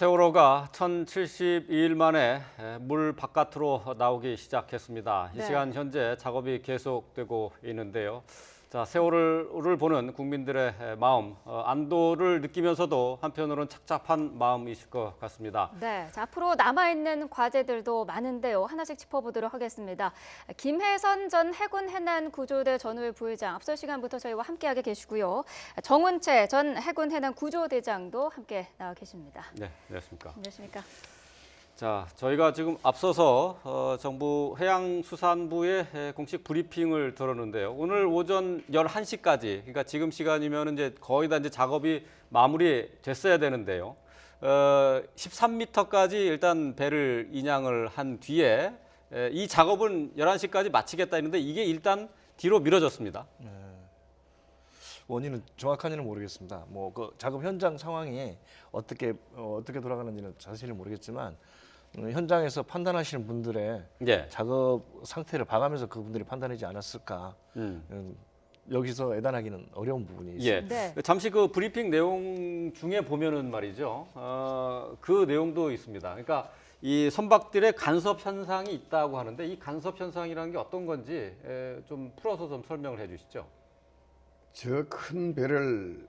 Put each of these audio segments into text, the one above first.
세월호가 1072일 만에 물 바깥으로 나오기 시작했습니다. 이 네. 시간 현재 작업이 계속되고 있는데요. 자, 세월호를 보는 국민들의 마음, 안도를 느끼면서도 한편으로는 착잡한 마음이실 것 같습니다. 네, 자, 앞으로 남아있는 과제들도 많은데요. 하나씩 짚어보도록 하겠습니다. 김혜선 전 해군 해난 구조대 전후의 부회장, 앞서 시간부터 저희와 함께하게 계시고요. 정운채 전 해군 해난 구조대장도 함께 나와 계십니다. 네, 안녕하십니까. 안녕하십니까. 자, 저희가 지금 앞서서 정부 해양수산부의 공식 브리핑을 들었는데요. 오늘 오전 11시까지, 그러니까 지금 시간이면 이제 거의 다 이제 작업이 마무리됐어야 되는데요. 13m까지 일단 배를 인양을 한 뒤에 이 작업은 11시까지 마치겠다 했는데 이게 일단 뒤로 미뤄졌습니다. 원인은 정확한 일은 모르겠습니다. 뭐 그 작업 현장 상황이 어떻게 돌아가는지는 자세히는 모르겠지만 현장에서 판단하시는 분들의 예. 작업 상태를 봐가면서 그분들이 판단하지 않았을까. 여기서 애단하기는 어려운 부분이 있습니다. 예. 네. 잠시 그 브리핑 내용 중에 보면은 말이죠. 그 내용도 있습니다. 그러니까 이 선박들의 간섭 현상이 있다고 하는데 이 간섭 현상이라는 게 어떤 건지 좀 풀어서 좀 설명을 해주시죠. 저 큰 배를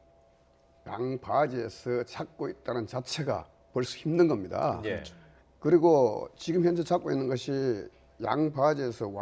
양바지에서 찾고 있다는 자체가 벌써 힘든 겁니다. 예. 그리고 지금 현재 찾고 있는 것이 양바지에서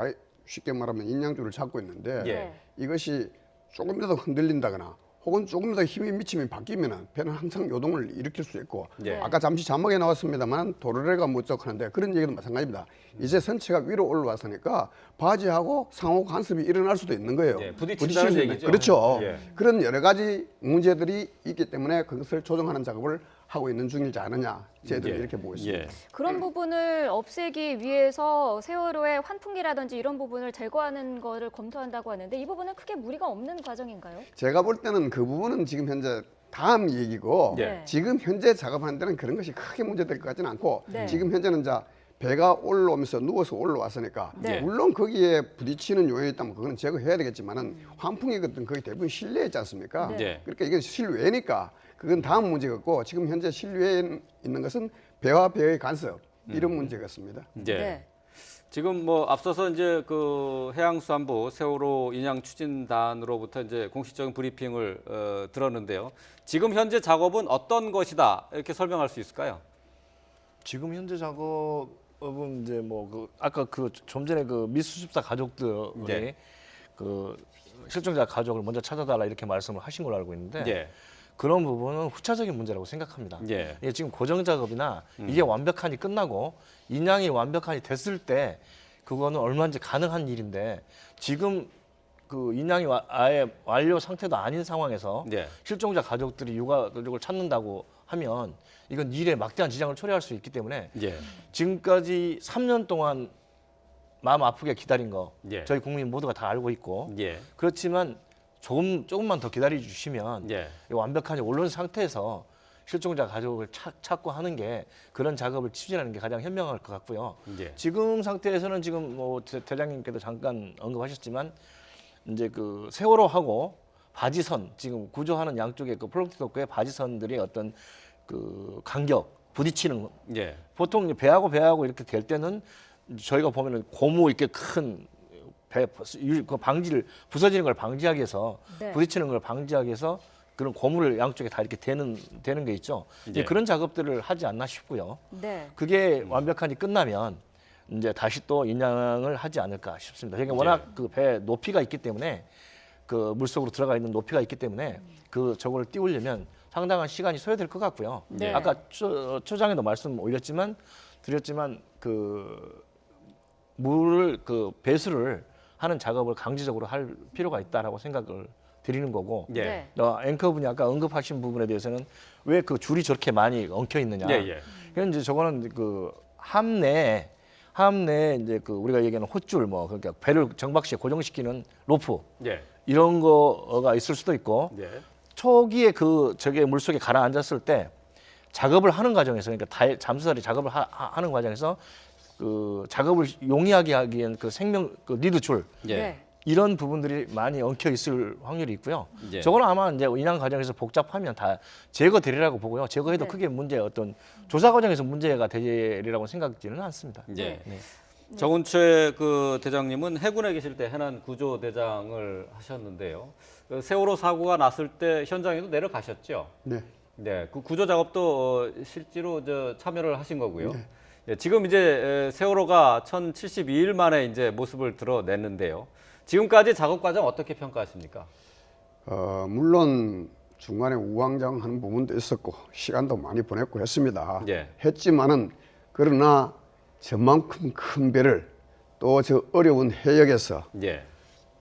쉽게 말하면 인양줄을 찾고 있는데 예. 이것이 조금이라도 흔들린다거나 혹은 조금이라도 힘이 미치면 바뀌면 배는 항상 요동을 일으킬 수 있고 예. 아까 잠시 자막에 나왔습니다만 도르래가 무척하는데 그런 얘기도 마찬가지입니다. 이제 선체가 위로 올라왔으니까 바지하고 상호 간섭이 일어날 수도 있는 거예요. 예, 부딪힌다는 부딪힐 수 있는. 얘기죠. 그렇죠. 예. 그런 여러 가지 문제들이 있기 때문에 그것을 조정하는 작업을 하고 있는 중이지 않느냐 저희들은 예. 이렇게 보고 있습니다. 예. 그런 부분을 없애기 위해서 세월호의 환풍기라든지 이런 부분을 제거하는 거를 검토한다고 하는데 이 부분은 크게 무리가 없는 과정인가요? 제가 볼 때는 그 부분은 지금 현재 다음 얘기고 예. 지금 현재 작업하는 데는 그런 것이 크게 문제될 것 같지는 않고 네. 지금 현재는 자 배가 올라오면서 누워서 올라왔으니까 네. 물론 거기에 부딪히는 요인이 있다면 그거는 제거해야 되겠지만은 환풍기 같은 거의 대부분 실내에 있지 않습니까? 네. 그러니까 이건 실외니까 그건 다음 문제였고 지금 현재 실외에 있는 것은 배와 배의 간섭 이런 문제였습니다. 예. 네. 지금 뭐 앞서서 이제 그 해양수산부 세월호 인양 추진단으로부터 이제 공식적인 브리핑을 들었는데요. 지금 현재 작업은 어떤 것이다 이렇게 설명할 수 있을까요? 지금 현재 작업은 이제 뭐 그 아까 그 좀 전에 그 미수습사 가족들이 네. 그 실종자 가족을 먼저 찾아달라 이렇게 말씀을 하신 걸로 알고 있는데 예. 그런 부분은 후차적인 문제라고 생각합니다. 예. 이게 지금 고정 작업이나 이게 완벽하니 끝나고 인양이 완벽하니 됐을 때 그거는 얼마든지 가능한 일인데 지금 그 인양이 아예 완료 상태도 아닌 상황에서 예. 실종자 가족들이 유가족을 찾는다고 하면 이건 일에 막대한 지장을 초래할 수 있기 때문에 예. 지금까지 3년 동안 마음 아프게 기다린 거 예. 저희 국민 모두가 다 알고 있고 예. 그렇지만 조금만 더 기다려 주시면 예. 완벽하게 올라온 상태에서 실종자 가족을 찾고 하는 게 그런 작업을 추진하는 게 가장 현명할 것 같고요. 예. 지금 상태에서는 지금 뭐 대장님께도 잠깐 언급하셨지만 이제 그 세월호하고 바지선 지금 구조하는 양쪽에 그 플로팅 도크의 바지선들이 어떤 그 간격 부딪히는 거. 예. 보통 배하고 이렇게 될 때는 저희가 보면은 고무 이렇게 큰 배 그 방지를 부서지는 걸 방지하기 위해서 네. 부딪히는 걸 방지하기 위해서 그런 고무를 양쪽에 다 이렇게 되는 게 있죠. 이제 예. 그런 작업들을 하지 않나 싶고요. 네. 그게 완벽하니 끝나면 이제 다시 또 인양을 하지 않을까 싶습니다. 그러니까 예. 워낙 그 배 높이가 있기 때문에 그 물속으로 들어가 있는 높이가 있기 때문에 그 저걸 띄우려면 상당한 시간이 소요될 것 같고요. 네. 아까 초장에도 말씀 드렸지만 그 물을 그 배수를 하는 작업을 강제적으로 할 필요가 있다라고 생각을 드리는 거고. 예. 네. 앵커분이 아까 언급하신 부분에 대해서는 왜 그 줄이 저렇게 많이 엉켜 있느냐. 예. 예. 그건 이제 저거는 그 함내에 이제 그 우리가 얘기하는 헛줄 뭐 그러니까 배를 정박시에 고정시키는 로프 예. 이런 거가 있을 수도 있고 예. 초기에 그 저게 물속에 가라앉았을 때 작업을 하는 과정에서 그러니까 잠수살이 작업을 하는 과정에서 그 작업을 용이하게 하기엔 그 생명 그 리드 줄 예. 네. 이런 부분들이 많이 엉켜 있을 확률이 있고요. 예. 저거는 아마 이제 인양 과정에서 복잡하면 다 제거되리라고 보고요. 제거해도 네. 크게 문제 어떤 조사 과정에서 문제가 되리라고 생각지는 않습니다. 예. 네. 정운채 그 대장님은 해군에 계실 때 해난 구조대장을 하셨는데요. 그 세월호 사고가 났을 때 현장에도 내려가셨죠. 네. 네, 그 구조 작업도 실제로 참여를 하신 거고요. 예, 지금 이제 세월호가 1072일 만에 이제 모습을 드러냈는데요. 지금까지 작업 과정 어떻게 평가하십니까? 물론 중간에 우왕좌왕하는 부분도 있었고 시간도 많이 보냈고 했습니다. 예. 했지만은 그러나 저만큼 큰 배를 또 저 어려운 해역에서 예,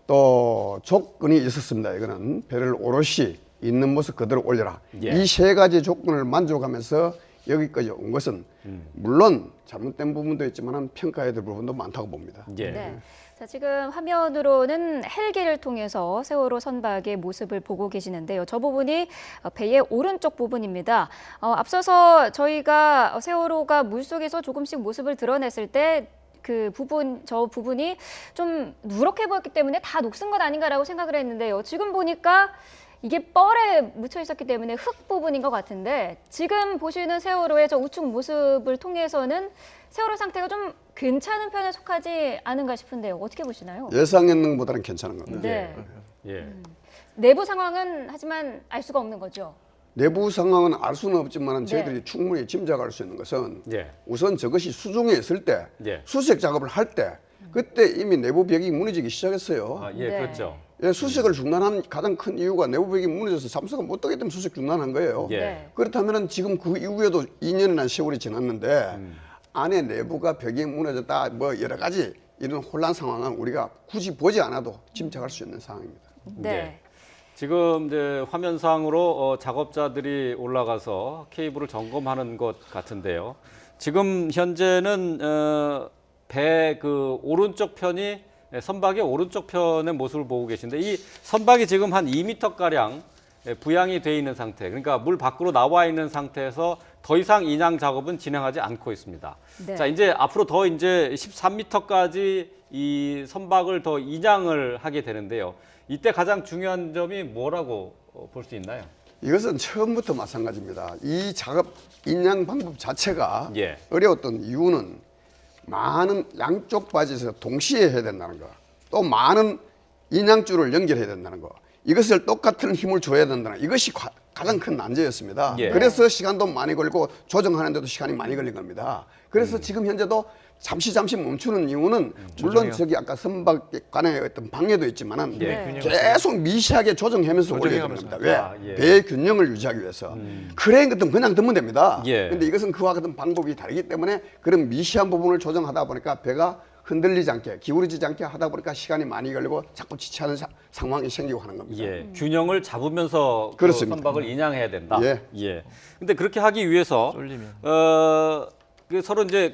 또 조건이 있었습니다. 이거는 배를 오롯이 있는 모습 그대로 올려라. 예. 이 세 가지 조건을 만족하면서 여기까지 온 것은 물론 잘못된 부분도 있지만 평가해야 될 부분도 많다고 봅니다. 예. 네. 자, 지금 화면으로는 헬기를 통해서 세월호 선박의 모습을 보고 계시는데요. 저 부분이 배의 오른쪽 부분입니다. 앞서서 저희가 세월호가 물속에서 조금씩 모습을 드러냈을 때 저 부분이 좀 누렇게 보였기 때문에 다 녹슨 것 아닌가라고 생각을 했는데요. 지금 보니까 이게 뻘에 묻혀 있었기 때문에 흙 부분인 것 같은데 지금 보시는 세월호의 저 우측 모습을 통해서는 세월호 상태가 좀 괜찮은 편에 속하지 않은가 싶은데요. 어떻게 보시나요? 예상했는 것보다는 괜찮은 겁니다. 네. 예. 내부 상황은 하지만 알 수가 없는 거죠. 내부 상황은 알 수는 없지만 네. 저희들이 충분히 짐작할 수 있는 것은 예. 우선 저것이 수중에 있을 때 예. 수색 작업을 할 때 그때 이미 내부 벽이 무너지기 시작했어요. 아, 예, 네. 그렇죠. 예, 수색을 중단한 가장 큰 이유가 내부 벽이 무너져서 잠수가 못 떠기 때문에 수색 중단한 거예요. 예. 네. 그렇다면 지금 그 이후에도 2년이나 세월이 지났는데 안에 내부가 벽이 무너졌다 뭐 여러 가지 이런 혼란 상황은 우리가 굳이 보지 않아도 짐작할 수 있는 상황입니다. 네. 예. 지금 이제 화면상으로 작업자들이 올라가서 케이블을 점검하는 것 같은데요. 지금 현재는 배 그 오른쪽 편이 선박의 오른쪽 편의 모습을 보고 계신데 이 선박이 지금 한 2m 가량 부양이 돼 있는 상태. 그러니까 물 밖으로 나와 있는 상태에서 더 이상 인양 작업은 진행하지 않고 있습니다. 네. 자, 이제 앞으로 더 이제 13m까지 이 선박을 더 인양을 하게 되는데요. 이때 가장 중요한 점이 뭐라고 볼 수 있나요? 이것은 처음부터 마찬가지입니다. 이 작업 인양 방법 자체가 예. 어려웠던 이유는 많은 양쪽 바지에서 동시에 해야 된다는 거, 또 많은 인양줄을 연결해야 된다는 거, 이것을 똑같은 힘을 줘야 된다는 이것이 가장 큰 난제였습니다. 예. 그래서 시간도 많이 걸리고 조정하는데도 시간이 많이 걸린 겁니다. 그래서 지금 현재도 잠시 멈추는 이유는 물론 저기 아까 선박 간의 어떤 방해도 있지만은 예. 계속 미세하게 조정하면서 올려야 되는 겁니다. 왜? 아, 예. 배의 균형을 유지하기 위해서. 크레인 같은 그냥 넣으면 됩니다. 예. 근데 이것은 그와 같은 방법이 다르기 때문에 그런 미세한 부분을 조정하다 보니까 배가 흔들리지 않게 기울어지지 않게 하다 보니까 시간이 많이 걸리고 자꾸 지체하는 상황이 생기고 하는 겁니다. 예, 균형을 잡으면서 그 그렇습니다. 선박을 인양해야 된다. 예. 예. 근데 그렇게 하기 위해서 쏠리면. 서로 이제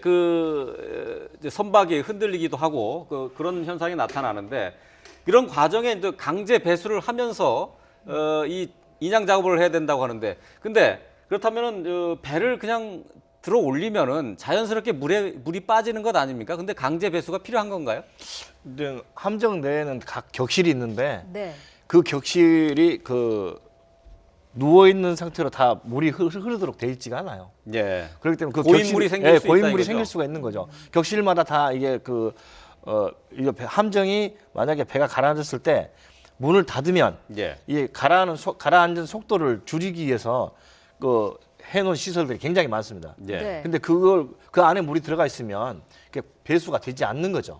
이제 선박이 흔들리기도 하고 그런 현상이 나타나는데 이런 과정에 이제 강제 배수를 하면서 이 인양 작업을 해야 된다고 하는데 근데 그렇다면은 배를 그냥 들어 올리면은 자연스럽게 물이 빠지는 것 아닙니까? 근데 강제 배수가 필요한 건가요? 근데 함정 내에는 각 격실이 있는데 네. 그 격실이 누워 있는 상태로 다 물이 흐르도록 돼 있지가 않아요. 예. 그렇기 때문에 그 고인물이 생길 수 있다 고인물이 이거죠? 생길 수가 있는 거죠. 격실마다 다 이게 이게 함정이 만약에 배가 가라앉았을 때 문을 닫으면 예. 이 가라앉은 속도를 줄이기 위해서 해놓은 시설들이 굉장히 많습니다. 예. 네. 근데 그 안에 물이 들어가 있으면 그게 배수가 되지 않는 거죠.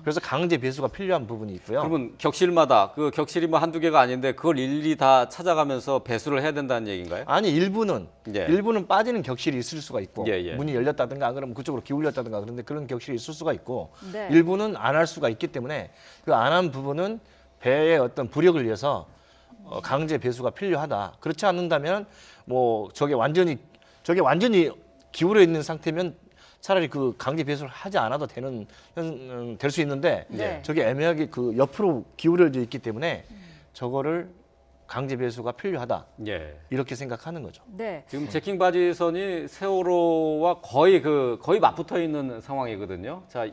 그래서 강제 배수가 필요한 부분이 있고요. 그러면 격실마다 그 격실이 뭐 한두 개가 아닌데 그걸 일일이 다 찾아가면서 배수를 해야 된다는 얘기인가요? 아니 일부는 예. 빠지는 격실이 있을 수가 있고 예, 예. 문이 열렸다든가 그러면 그쪽으로 기울였다든가 그런데 그런 격실이 있을 수가 있고 네. 일부는 안 할 수가 있기 때문에 그 안 한 부분은 배의 어떤 부력을 위해서 강제 배수가 필요하다. 그렇지 않는다면 저게 완전히 기울어 있는 상태면 차라리 그 강제 배수를 하지 않아도 될 수 있는데 네. 저게 애매하게 옆으로 기울어져 있기 때문에 저거를 강제 배수가 필요하다. 예. 이렇게 생각하는 거죠. 네. 지금 제킹 바지선이 세월호와 거의 맞붙어 있는 상황이거든요. 자,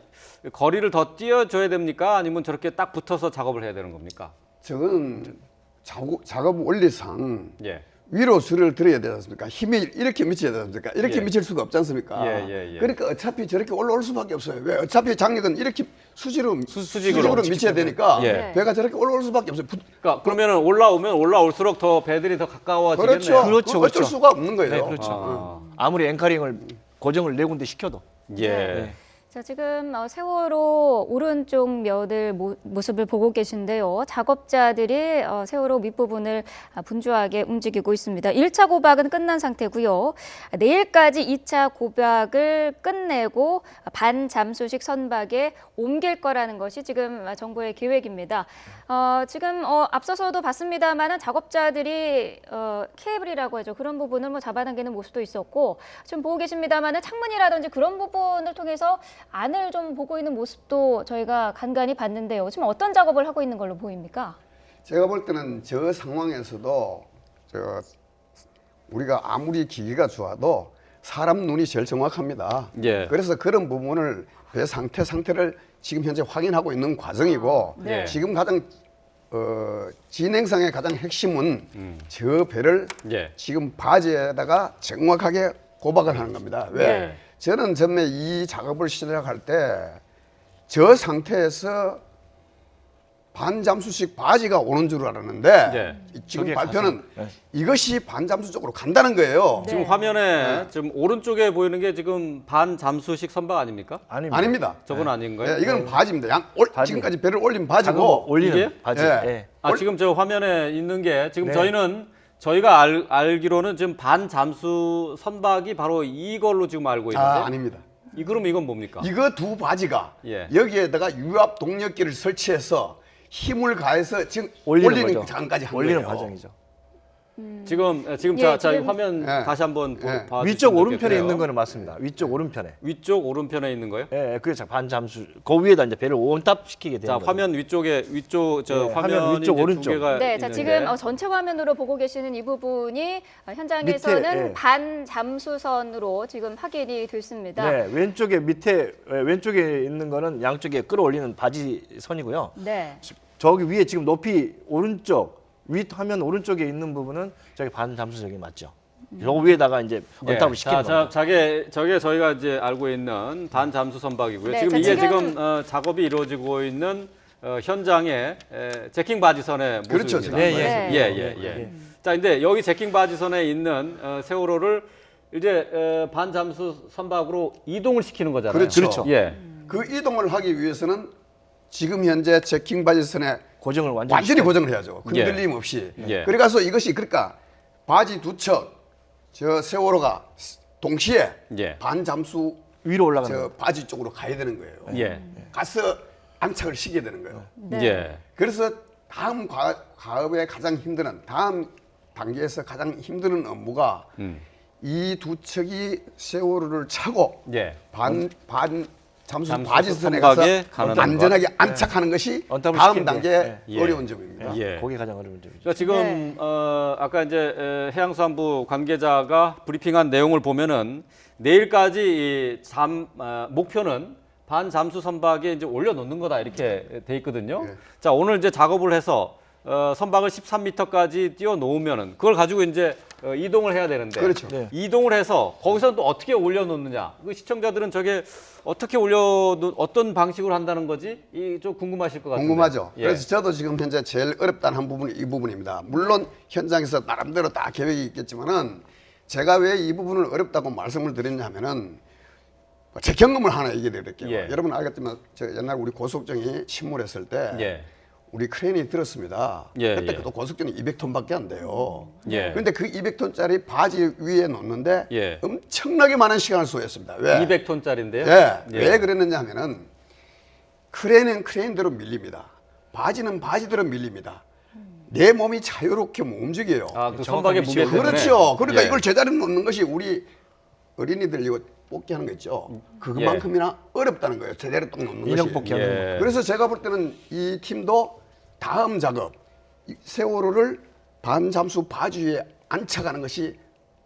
거리를 더 띄워줘야 됩니까? 아니면 저렇게 딱 붙어서 작업을 해야 되는 겁니까? 저거는 작업 원리상 예. 위로 줄을 들어야 되지 않습니까? 힘이 이렇게 미쳐야 되지 않습니까? 이렇게 예. 미칠 수가 없지 않습니까? 예. 그러니까 어차피 저렇게 올라올 수밖에 없어요. 왜? 어차피 장력은 이렇게 수직으로 수직으로 미쳐야 되니까 예. 배가 저렇게 올라올 수밖에 없어요. 그러니까 그러면은 올라올수록 더 배들이 더 가까워지겠네요. 그렇죠. 그렇죠, 어쩔 그렇죠. 수가 없는 거예요. 네, 그렇죠. 아. 아무리 앵커링을 고정을 네 군데 시켜도. 예. 네. 자, 지금 세월호 오른쪽 면을 모습을 보고 계신데요. 작업자들이 세월호 밑부분을 분주하게 움직이고 있습니다. 1차 고박은 끝난 상태고요. 내일까지 2차 고박을 끝내고 반잠수식 선박에 옮길 거라는 것이 지금 정부의 계획입니다. 지금 앞서서도 봤습니다만은 작업자들이 케이블이라고 하죠. 그런 부분을 잡아당기는 모습도 있었고, 지금 보고 계십니다만은 창문이라든지 그런 부분을 통해서 안을 좀 보고 있는 모습도 저희가 간간히 봤는데요. 지금 어떤 작업을 하고 있는 걸로 보입니까? 제가 볼 때는 저 상황에서도 우리가 아무리 기계가 좋아도 사람 눈이 제일 정확합니다. 예. 그래서 그런 부분을 배 상태를 지금 현재 확인하고 있는 과정이고 네. 지금 가장 진행상의 가장 핵심은 저 배를 예. 지금 바지에다가 정확하게 고박을 하는 겁니다. 왜? 네. 저는 처음에 이 작업을 시작할 때 저 상태에서 반잠수식 바지가 오는 줄 알았는데 네. 지금 저게 발표는 네. 이것이 반잠수 쪽으로 간다는 거예요. 네. 지금 화면에 지금 오른쪽에 보이는 게 지금 반잠수식 선박 아닙니까? 아닙니다. 저건 아닌가요? 예, 이건 바지입니다. 바지. 지금까지 배를 올린 작업 바지고 올리는 이게요? 바지. 예. 예. 아, 지금 저 화면에 있는 게 지금 네. 저희가 알기로는 지금 반잠수 선박이 바로 이걸로 지금 알고 있는데. 아닙니다. 그럼 이건 뭡니까? 이거 두 바지가 예. 여기에다가 유압 동력기를 설치해서 힘을 가해서 지금 올리는 올리는 거죠. 장까지 한 올리는 거예요. 과정이죠. 지금 예, 자 지금- 화면 예. 다시 한번 예. 봐주시면 위쪽 오른편에 좋겠고요. 있는 거는 맞습니다. 위쪽 오른편에. 위쪽 오른편에 있는 거요? 예, 그게 반잠수. 그 위에다 이제 배를 온탑 시키게 되는 자 거죠. 화면 위쪽 네, 화면이 화면 위쪽, 이제 오른쪽. 두 개가 네, 자 있는데. 지금 전체 화면으로 보고 계시는 이 부분이 현장에서는 밑에, 예. 반잠수선으로 지금 확인이 됐습니다. 네, 왼쪽에 밑에 왼쪽에 있는 거는 양쪽에 끌어올리는 바지 선이고요. 네. 저기 위에 지금 높이 오른쪽 위 화면 오른쪽에 있는 부분은 저기 반잠수석이 맞죠. 저 위에다가 이제 언탑을 시키는 겁니다. 저게 저희가 이제 알고 있는 반잠수 선박이고요. 네, 지금 자, 이게 지금- 지금 작업이 이루어지고 있는 현장의 제킹 바지선의 그렇죠, 모습입니다. 네, 네. 예. 자, 근데 여기 제킹 바지선에 있는 세월호를 이제 반잠수 선박으로 이동을 시키는 거잖아요. 그렇죠. 예. 그 이동을 하기 위해서는 지금 현재 제킹 바지선에 고정을 완전히 고정을 해야죠. 흔들림 없이. 예. 그래가서 이것이 그러니까 바지 두 척 저 세월호가 동시에 예. 반잠수 위로 올라가는 저 거. 바지 쪽으로 가야 되는 거예요. 예. 가서 안착을 시켜야 되는 거예요. 네. 예. 그래서 다음 과업에 가장 힘드는 다음 단계에서 가장 힘드는 업무가 이 두 척이 세월호를 차고 예. 반 잠수 잠수 바지선에 가서 선박에 가는 안전하게 안착하는 것이 언탑을 다음 시키는 게, 단계의 예. 어려운 점입니다. 예. 그게 가장 어려운 점이죠. 그러니까 지금 네. 아까 이제 해양수산부 관계자가 브리핑한 내용을 보면은 내일까지 목표는 반잠수 선박에 이제 올려놓는 거다 이렇게 돼 있거든요. 네. 자 오늘 이제 작업을 해서 선박을 13m까지 띄워 놓으면은 그걸 가지고 이제 이동을 해야 되는데 그렇죠. 네. 이동을 해서 거기서 또 어떻게 올려놓느냐? 그 시청자들은 저게 어떻게 어떤 방식으로 한다는 거지? 이 좀 궁금하실 것 같은데. 궁금하죠. 예. 그래서 저도 지금 현재 제일 어렵다는 한 부분이 이 부분입니다. 물론 현장에서 나름대로 다 계획이 있겠지만은 제가 왜 이 부분을 어렵다고 말씀을 드렸냐면은 제 경험을 하나 얘기해 드릴게요. 예. 여러분 알겠지만 저 옛날 우리 고속정이 침몰했을 때 예. 우리 크레인이 들었습니다. 예, 그때 예. 또 고속정이 200톤밖에 안 돼요. 예. 그런데 그 200톤짜리 바지 위에 놓는데 예. 엄청나게 많은 시간을 소요했습니다. 왜? 200톤짜리인데요. 예. 왜 그랬느냐 하면은 크레인은 크레인대로 밀립니다. 바지는 바지대로 밀립니다. 내 몸이 자유롭게 못 움직여요. 아, 그 정확한 선박의 무게 위치가 때문에. 그렇죠. 그러니까 예. 이걸 제자리에 놓는 것이 우리 어린이들 이거 뽑기 하는 거 있죠. 그만큼이나 어렵다는 거예요. 제대로 딱 놓는 인형 것이. 뽑기 하는 거. 예. 그래서 제가 볼 때는 이 팀도 다음 작업 이 세월호를 반잠수 바지 위에 안착하는 것이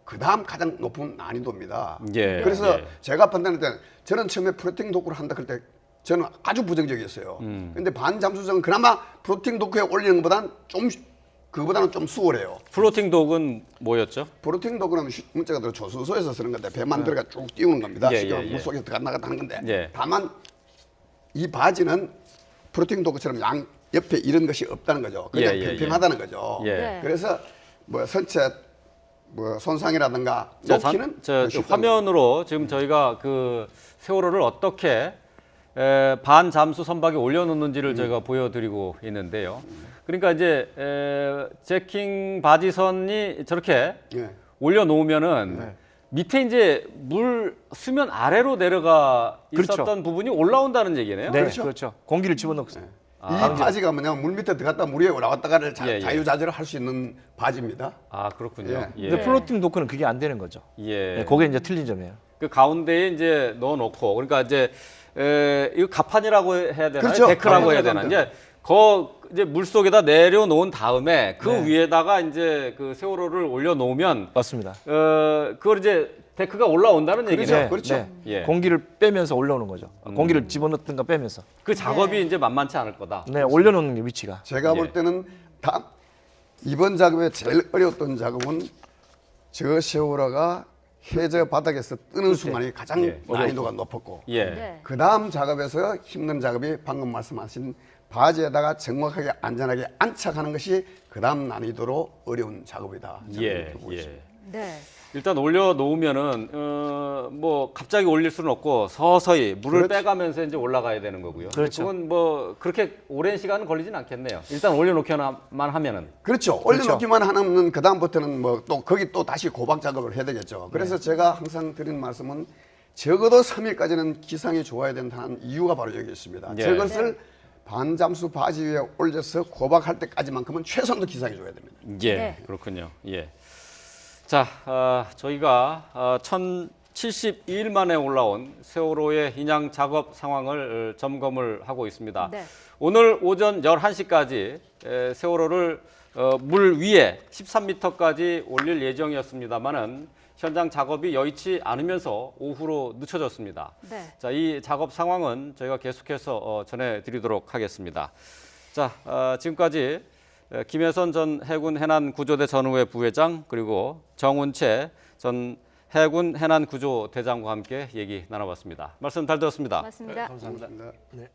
그다음 가장 높은 난이도입니다. 예, 그래서 예. 제가 판단할 때는 저는 처음에 플로팅 도크를 한다 그럴 때 저는 아주 부정적이었어요. 근데 반잠수정은 그나마 플로팅 도크에 올리는 것보다는 그거보다는 좀 수월해요. 플로팅 독은 뭐였죠? 플로팅 도크는 문자가 들어 조수소에서 쓰는 건데 배만 들어가 쭉 띄우는 겁니다. 예, 쉽게 예, 예. 물속에 들어갔다 나갔다 하는 건데 예. 다만 이 바지는 플로팅 도크처럼 양 옆에 이런 것이 없다는 거죠. 그냥 예, 예, 평평하다는 거죠. 예. 네. 그래서 뭐 선체 뭐 손상이라든가 자, 높이는 저 쉽다는 화면으로 지금 저희가 그 세월호를 어떻게 반잠수 선박에 올려놓는지를 저희가 보여드리고 있는데요. 그러니까 이제 제킹 바지선이 저렇게 거죠. 예. 올려놓으면은 밑에 이제 물 수면 아래로 내려가 그렇죠. 있었던 부분이 올라온다는 얘기네요. 네, 그렇죠. 그렇죠. 공기를 집어넣고 이 바지가 뭐냐면 물 밑에 들어갔다 물 위에 올라갔다가를 예, 예. 자유자재로 할 수 있는 바지입니다. 아 그렇군요. 예. 예. 근데 플로팅 도크는 그게 안 되는 거죠. 예. 네, 그게 이제 틀린 점이에요. 그 가운데에 이제 넣어놓고 그러니까 이제 이거 가판이라고 해야 되나요? 그렇죠. 데크라고 해야 가판이라고 되나? 이제 물 속에다 내려놓은 다음에 그 네. 위에다가 이제 그 세월호를 올려놓으면 맞습니다. 그걸 이제 데크가 올라온다는 얘기네요. 그렇죠. 예. 공기를 빼면서 올라오는 거죠. 공기를 집어넣든가 빼면서. 그 작업이 이제 만만치 않을 거다. 네, 올려놓는 게 위치가. 제가 볼 예. 때는 이번 작업에 제일 어려웠던 작업은 저 세월호가 해저 바닥에서 뜨는 순간이 가장 예. 난이도가 높았고 예. 네. 그 다음 작업에서 힘든 작업이 방금 말씀하신 바지에다가 정확하게 안전하게 안착하는 것이 그 다음 난이도로 어려운 작업이다. 저는 예. 그렇게 보고 있습니다. 네. 일단 올려놓으면은 뭐 갑자기 올릴 수는 없고 서서히 물을 그렇지. 빼가면서 이제 올라가야 되는 거고요. 그렇죠. 그건 뭐 그렇게 오랜 시간은 걸리진 않겠네요. 일단 올려놓기만 하면은. 그렇죠. 올려놓기만 하면 그 다음부터는 뭐 또 거기 또 다시 고박 작업을 해야 되겠죠. 그래서 제가 항상 드리는 말씀은 적어도 3일까지는 기상이 좋아야 된다는 이유가 바로 여기 있습니다. 예. 저것을 반잠수 바지 위에 올려서 고박할 때까지만큼은 최소한도 기상이 좋아야 됩니다. 예, 네. 그렇군요. 예. 자, 저희가 1072일 만에 올라온 세월호의 인양 작업 상황을 점검을 하고 있습니다. 네. 오늘 오전 11시까지 세월호를 물 위에 13m까지 올릴 예정이었습니다만은 현장 작업이 여의치 않으면서 오후로 늦춰졌습니다. 네. 자, 이 작업 상황은 저희가 계속해서 전해드리도록 하겠습니다. 자, 지금까지 김혜선 전 해군 해난구조대 전후회 부회장 그리고 정운채 전 해군 해난구조대장과 함께 얘기 나눠봤습니다. 말씀 잘 들었습니다. 고맙습니다. 감사합니다. 감사합니다. 네.